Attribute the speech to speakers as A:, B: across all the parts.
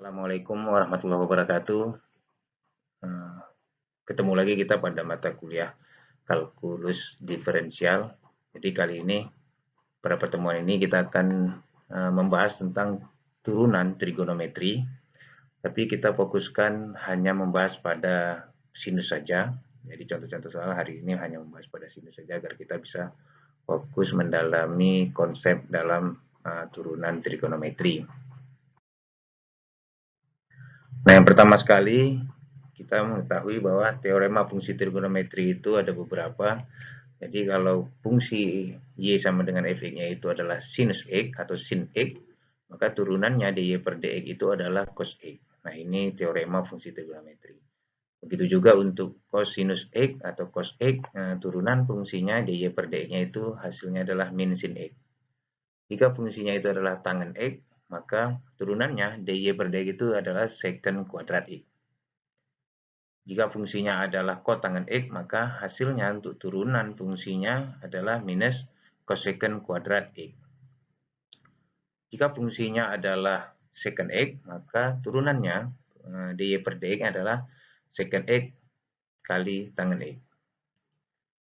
A: Assalamualaikum warahmatullahi wabarakatuh. Eh, Ketemu lagi kita pada mata kuliah kalkulus diferensial. Jadi kali ini pada pertemuan ini kita akan membahas tentang turunan trigonometri, tapi kita fokuskan hanya membahas pada sinus saja. Jadi contoh-contoh soal hari ini hanya membahas pada sinus saja agar kita bisa fokus mendalami konsep dalam turunan trigonometri. Nah, yang pertama sekali kita mengetahui bahwa teorema fungsi trigonometri itu ada beberapa. Jadi kalau fungsi y sama dengan fx-nya itu adalah sinus x atau sin x, maka turunannya dy per dx itu adalah cos x. Nah, ini teorema fungsi trigonometri. Begitu juga untuk cosinus x atau cos x, turunan fungsinya dy per dx-nya itu hasilnya adalah min sin x. Jika fungsinya itu adalah tangen x, maka turunannya dy per dx itu adalah secant kuadrat x. Jika fungsinya adalah kotangen x, maka hasilnya untuk turunan fungsinya adalah minus cosecant kuadrat x. Jika fungsinya adalah secant x, maka turunannya dy per dx adalah secant x kali tangen x.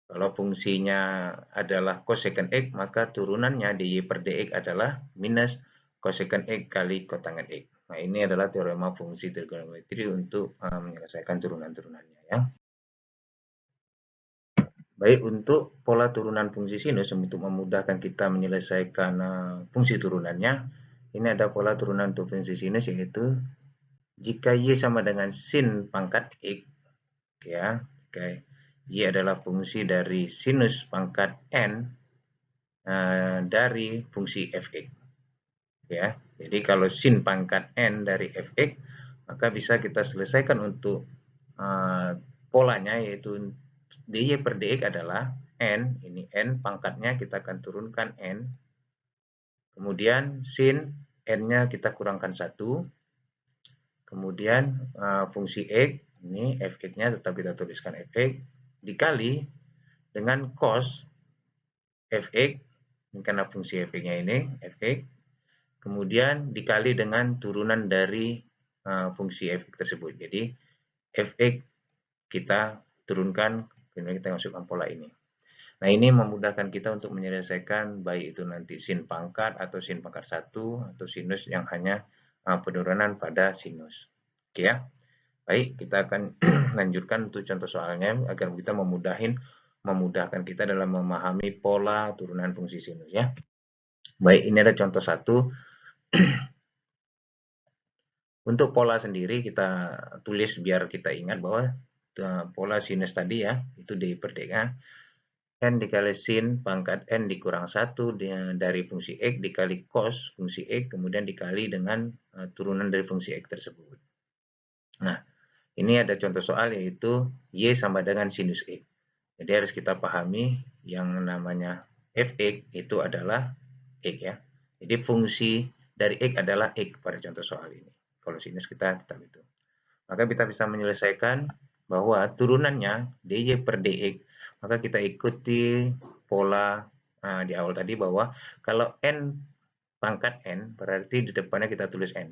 A: Kalau fungsinya adalah cosecant x, maka turunannya dy per dx adalah minus cosecant x kali kotangen x. Nah, ini adalah teorema fungsi trigonometri untuk menyelesaikan turunan-turunannya ya. Baik, untuk pola turunan fungsi sinus untuk memudahkan kita menyelesaikan fungsi turunannya, ini ada pola turunan untuk fungsi sinus yaitu jika y sama dengan sin pangkat x, ya, oke. Y adalah fungsi dari sinus pangkat n dari fungsi fx, ya. Jadi kalau sin pangkat n dari fx, maka bisa kita selesaikan untuk polanya yaitu dy per dx adalah n, ini n pangkatnya kita akan turunkan n, kemudian sin n-nya kita kurangkan 1, kemudian fungsi x, ini fx-nya tetap kita tuliskan fx, dikali dengan cos fx, ini karena fungsi fx-nya ini, fx, kemudian dikali dengan turunan dari fungsi fx tersebut. Jadi fx kita turunkan, kemudian kita masukkan pola ini. Nah, ini memudahkan kita untuk menyelesaikan baik itu nanti sin pangkat atau sin pangkat 1 atau sinus yang hanya penurunan pada sinus. Oke ya. Baik, kita akan lanjutkan untuk contoh soalnya agar kita memudahkan kita dalam memahami pola turunan fungsi sinus ya. Baik, ini ada contoh 1. Untuk pola sendiri kita tulis biar kita ingat bahwa pola sinus tadi ya, itu dy per dx n dikali sin pangkat n dikurang 1 dari fungsi x dikali cos fungsi x, kemudian dikali dengan turunan dari fungsi x tersebut. Nah, ini ada contoh soal yaitu y sama dengan sinus x. Jadi harus kita pahami yang namanya fx itu adalah x ya. Jadi fungsi dari x adalah x pada contoh soal ini. Kalau sinus kita tetap itu. Maka kita bisa menyelesaikan bahwa turunannya dy per dx, maka kita ikuti pola di awal tadi bahwa kalau n pangkat n berarti di depannya kita tulis n.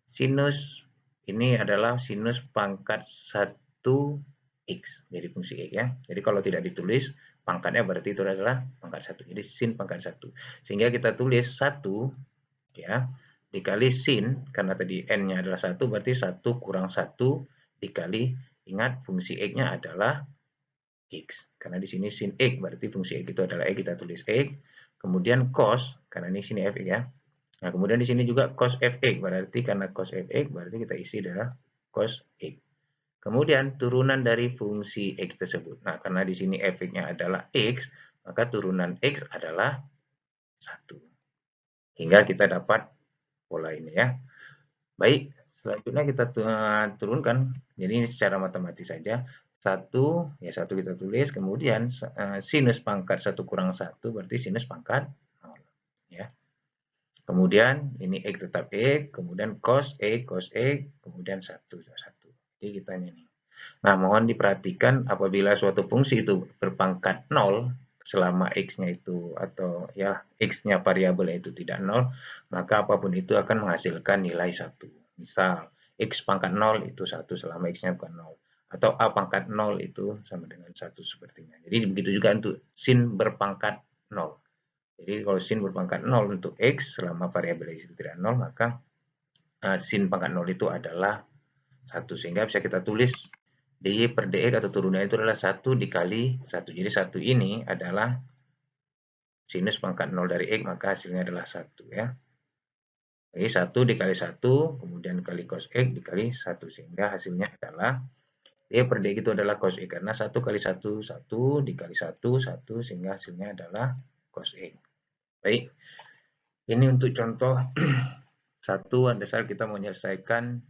A: Sinus ini adalah sinus pangkat 1x, jadi fungsi x ya. Jadi kalau tidak ditulis pangkatnya berarti itu adalah pangkat 1. Jadi sin pangkat 1. Sehingga kita tulis 1 ya dikali sin, karena tadi n-nya adalah 1 berarti 1 kurang 1 dikali, ingat fungsi x-nya adalah x. Karena di sini sin x berarti fungsi x itu adalah x, kita tulis x. Kemudian cos, karena ini sini fx ya. Nah, kemudian di sini juga cos fx, berarti karena cos fx berarti kita isi adalah cos x. Kemudian turunan dari fungsi x tersebut. Nah, karena di sini fx-nya adalah x, maka turunan x adalah 1. Hingga kita dapat pola ini ya. Baik, selanjutnya kita turunkan. Jadi ini secara matematis saja. 1 kita tulis, kemudian sinus pangkat 1 kurang 1 berarti sinus pangkat 0 ya. Kemudian ini x tetap x, kemudian cos x, kemudian 1. Jadi kita ini. Nah, mohon diperhatikan apabila suatu fungsi itu berpangkat 0 selama x-nya itu atau ya x-nya variabel itu tidak 0, maka apapun itu akan menghasilkan nilai 1. Misal, X pangkat 0 itu 1 selama X-nya bukan 0. Atau A pangkat 0 itu sama dengan 1 sepertinya. Jadi begitu juga untuk sin berpangkat 0. Jadi kalau sin berpangkat 0 untuk X selama variabel X itu tidak 0, maka sin pangkat 0 itu adalah 1. Sehingga bisa kita tulis dy per dx atau turunan itu adalah 1 dikali 1. Jadi 1 ini adalah sinus pangkat 0 dari X, maka hasilnya adalah 1 ya. Jadi 1 dikali 1, kemudian kali cos X dikali 1. Sehingga hasilnya adalah dy per dx itu adalah cos X. Karena 1 kali 1, 1 dikali 1, 1. Sehingga hasilnya adalah cos X. Baik, ini untuk contoh 1 dasar kita menyelesaikan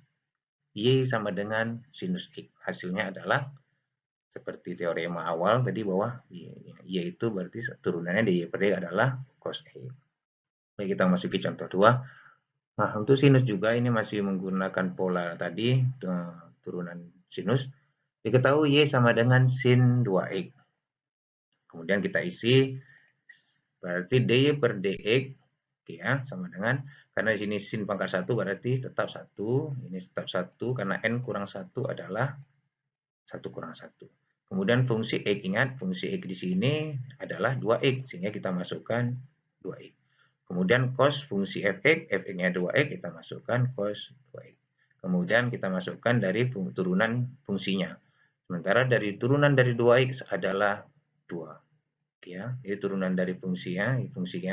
A: Y sama dengan sinus X. Hasilnya adalah seperti teorema awal tadi bahwa Y itu berarti turunannya dy per dx adalah cos X. Baik, kita masuki contoh 2. Nah, untuk sinus juga ini masih menggunakan pola tadi, turunan sinus. Diketahui Y sama dengan sin 2X. Kemudian kita isi, berarti dy per dx ya, sama dengan, karena di sini sin pangkat 1 berarti tetap 1, ini tetap 1, karena n kurang 1 adalah 1 kurang 1. Kemudian fungsi X, ingat fungsi X di sini adalah 2X, sehingga kita masukkan 2X. Kemudian cos fungsi fx, fx-nya 2x, kita masukkan cos 2x. Kemudian kita masukkan dari turunan fungsinya. Sementara dari turunan dari 2x adalah 2. Ya, jadi turunan dari fungsinya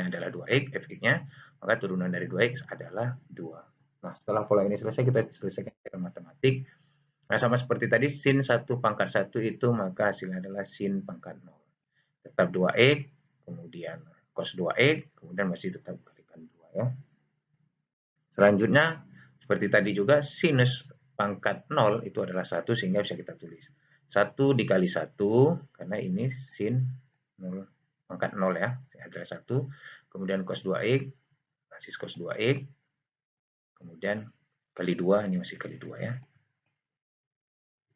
A: adalah 2x, fx-nya, maka turunan dari 2x adalah 2. Nah, setelah pola ini selesai, kita selesaikan secara matematik. Nah, sama seperti tadi, sin 1 pangkat 1 itu, maka hasilnya adalah sin pangkat 0. Tetap 2x, kemudian cos 2x, kemudian masih tetap kalikan 2 ya. Selanjutnya, seperti tadi juga, sinus pangkat 0 itu adalah 1, sehingga bisa kita tulis 1 dikali 1, karena ini sin 0, pangkat 0 ya, adalah 1, kemudian cos 2x, masih cos 2x, kemudian kali 2, ini masih kali 2 ya.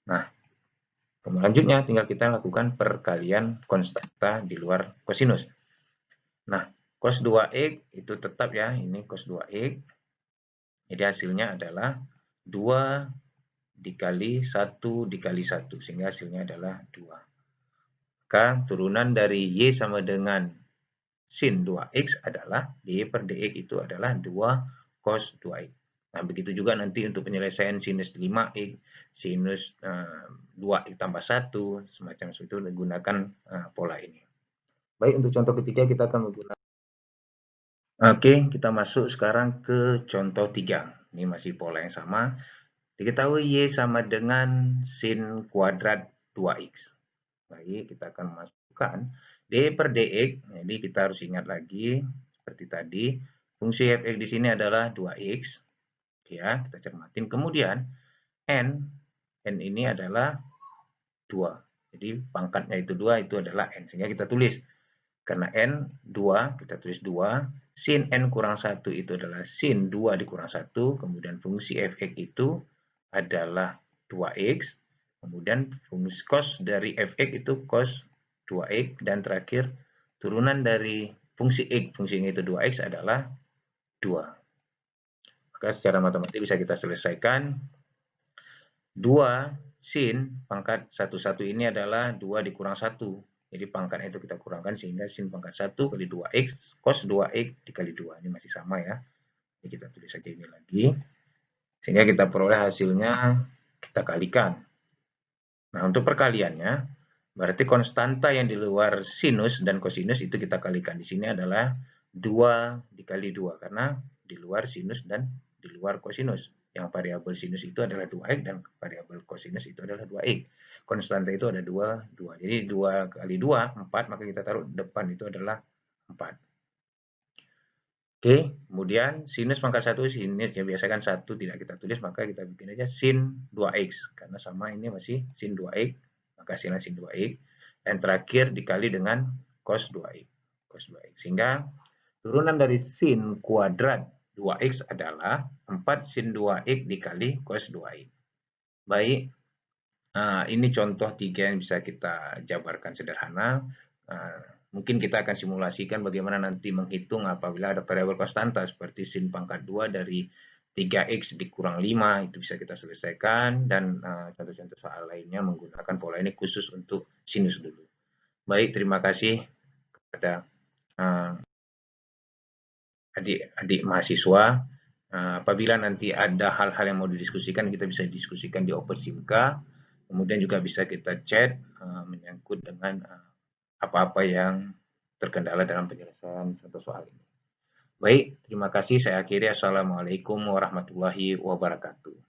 A: Nah, selanjutnya tinggal kita lakukan perkalian konstanta di luar kosinus. Nah, cos 2x itu tetap ya, ini cos 2x. Jadi hasilnya adalah 2 dikali 1 dikali 1, sehingga hasilnya adalah 2. Maka turunan dari Y sama dengan sin 2X adalah dy per dx itu adalah 2 cos 2X. Nah, begitu juga nanti untuk penyelesaian sinus 5X, sinus 2X tambah 1, semacam itu menggunakan pola ini. Baik, untuk contoh ketiga kita akan menggunakan. Oke, kita masuk sekarang ke contoh 3. Ini masih pola yang sama. Diketahui Y sama dengan sin kuadrat 2X. Baik, kita akan masukkan dy per dx. Jadi kita harus ingat lagi seperti tadi, fungsi fx di sini adalah 2x. Ya, kita cermatin. Kemudian n ini adalah 2. Jadi pangkatnya itu 2, itu adalah n. Sehingga kita tulis, karena n 2, kita tulis 2. Sin n kurang 1 itu adalah sin 2 dikurang 1. Kemudian fungsi fx itu adalah 2x. Kemudian fungsi cos dari fx itu cos 2x. Dan terakhir, turunan dari fungsi x, fungsinya itu 2x adalah 2. Maka secara matematik bisa kita selesaikan. 2 sin pangkat 1 ini adalah 2 dikurang 1. Jadi pangkatnya itu kita kurangkan, sehingga sin pangkat 1 kali 2x, cos 2x dikali 2. Ini masih sama ya. Jadi kita tulis saja ini lagi. Sehingga kita peroleh hasilnya, kita kalikan. Nah, untuk perkaliannya, berarti konstanta yang di luar sinus dan kosinus itu kita kalikan. Di sini adalah 2 dikali 2, karena di luar sinus dan di luar kosinus. Yang variabel sinus itu adalah 2x dan variabel kosinus itu adalah 2x. Konstanta itu ada 2, 2. Jadi 2 kali 2, 4, maka kita taruh depan itu adalah 4. Oke, kemudian sinus pangkat 1, sinus yang biasa kan 1 tidak kita tulis, maka kita bikin aja sin 2x. Karena sama ini masih sin 2x, maka hasilnya sin 2x. Dan terakhir dikali dengan cos 2x. Cos 2x. Sehingga turunan dari sin kuadrat 2x adalah 4 sin 2x dikali cos 2x. Baik, ini contoh 3 yang bisa kita jabarkan sederhana. Mungkin kita akan simulasikan bagaimana nanti menghitung apabila ada variabel konstanta seperti sin pangkat 2 dari 3x dikurang 5 itu bisa kita selesaikan, dan contoh-contoh soal lainnya menggunakan pola ini khusus untuk sinus dulu. Baik, terima kasih kepada adik-adik mahasiswa. Apabila nanti ada hal-hal yang mau didiskusikan, kita bisa diskusikan di Open Simka. Kemudian juga bisa kita chat menyangkut dengan apa-apa yang terkendala dalam penyelesaian contoh soal ini. Baik, terima kasih. Saya akhiri. Assalamualaikum warahmatullahi wabarakatuh.